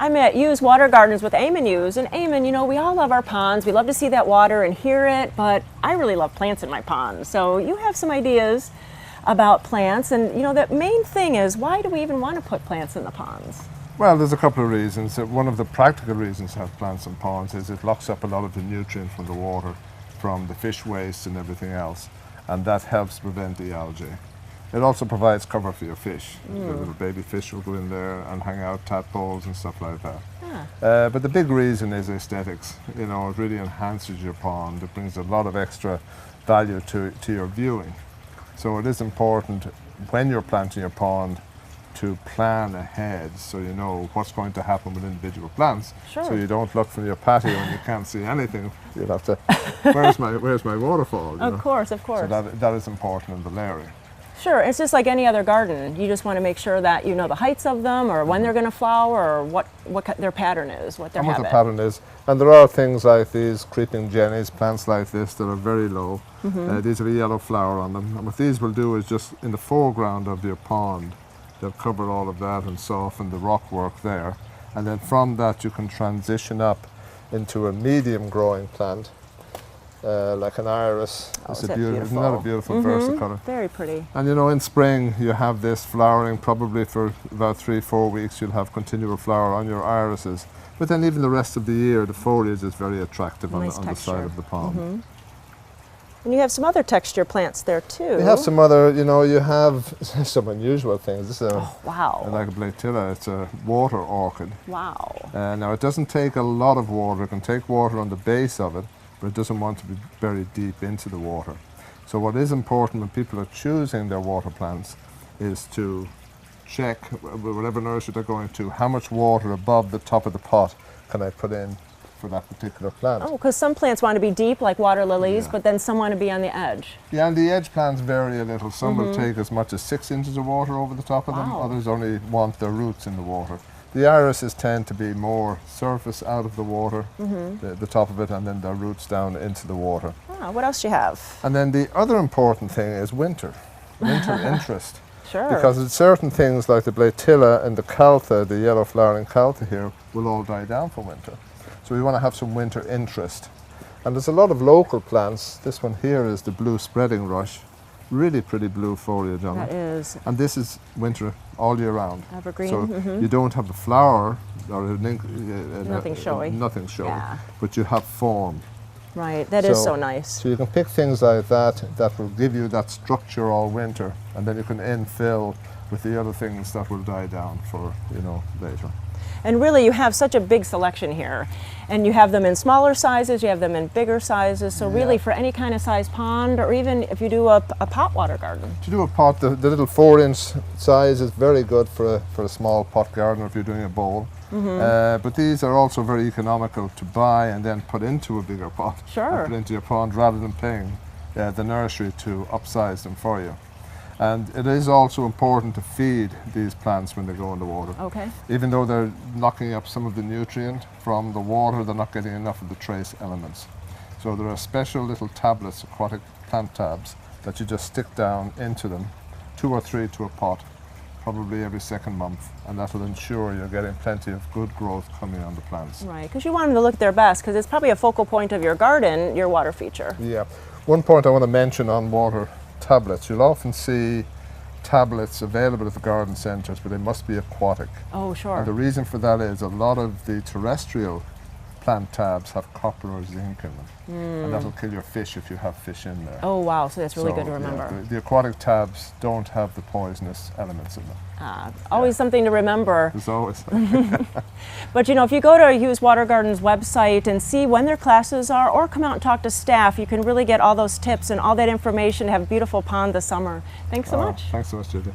I'm at U's Water Gardens with Eamon Hughes, and Eamon, you know, we all love our ponds. We love to see that water and hear it, but I really love plants in my pond. So you have some ideas about plants, and you know, the main thing is, why do we even want to put plants in the ponds? Well, there's a couple of reasons. One of the practical reasons to have plants in ponds is it locks up a lot of the nutrient from the water, from the fish waste and everything else, and that helps prevent the algae. It also provides cover for your fish. The little baby fish will go in there and hang out, tadpoles and stuff like that. But the big reason is aesthetics. You know, it really enhances your pond. It brings a lot of extra value to your viewing. So it is important when you're planting your pond to plan ahead so you know what's going to happen with individual plants. Sure. So you don't look from your patio and you can't see anything. You'll have to, where's my waterfall? You Of know? course, of course. So that is important in the layering. Sure, it's just like any other garden. You just want to make sure that you know the heights of them, or when they're going to flower, or what their pattern is, what their habit. What the pattern is. And there are things like these creeping jennies, plants like this that are very low. These have a yellow flower on them. And what these will do is just in the foreground of your pond, they'll cover all of that and soften the rock work there. And then from that you can transition up into a medium growing plant. Like an iris. Isn't that beautiful? Isn't that a beautiful versicolor? Very pretty. And you know, in spring you have this flowering probably for about 3-4 weeks. You'll have continual flower on your irises. But then even the rest of the year, the foliage is very attractive on the side of the pond. And you have some other texture plants there too. You have some other, you know, you have some unusual things. This is wow. like a blatilla. It's a water orchid. Wow. Now it doesn't take a lot of water. It can take water on the base of it, but it doesn't want to be buried deep into the water. So what is important when people are choosing their water plants is to check, whatever nursery they're going to, how much water above the top of the pot can I put in for that particular plant. Oh, because some plants want to be deep, like water lilies, but then some want to be on the edge. Yeah, and the edge plants vary a little. Some will take as much as 6 inches of water over the top of them. Others only want their roots in the water. The irises tend to be more surface out of the water, the top of it, and then their roots down into the water. Ah, what else do you have? And then the other important thing is winter interest. Sure. Because it's certain things like the blatilla and the caltha, the yellow flowering caltha here, will all die down for winter. So we want to have some winter interest. And there's a lot of local plants. This one here is the blue spreading rush. Really pretty blue foliage on it. That is. And this is winter all year round. Evergreen. So you don't have the flower or Nothing showy. Nothing showy, Yeah. but you have form. Right, that is so nice. So you can pick things like that that will give you that structure all winter, and then you can infill with the other things that will die down for, you know, later. And really, you have such a big selection here. And you have them in smaller sizes, you have them in bigger sizes. So really, for any kind of size pond, or even if you do a pot water garden. To do a pot, the little 4-inch size is very good for a small pot garden if you're doing a bowl. But these are also very economical to buy and then put into a bigger pot. Sure. And put into your pond rather than paying the nursery to upsize them for you. And it is also important to feed these plants when they go in the water. Okay. Even though they're knocking up some of the nutrient from the water, they're not getting enough of the trace elements. So there are special little tablets, aquatic plant tabs, that you just stick down into them, 2 or 3 to a pot, probably every second month, and that will ensure you're getting plenty of good growth coming on the plants. Right, because you want them to look their best, because it's probably a focal point of your garden, your water feature. Yeah. One point I want to mention on water tablets. You'll often see tablets available at the garden centres, but they must be aquatic. Oh, sure. And the reason for that is a lot of the terrestrial plant tabs have copper or zinc in them, and that'll kill your fish if you have fish in there. Oh, wow, so that's really good to remember. Yeah, the aquatic tabs don't have the poisonous elements in them. Always something to remember. There's always. But you know, if you go to Hughes Water Gardens website and see when their classes are, or come out and talk to staff, you can really get all those tips and all that information to have a beautiful pond this summer. Thanks so much. Thanks so much, Judy.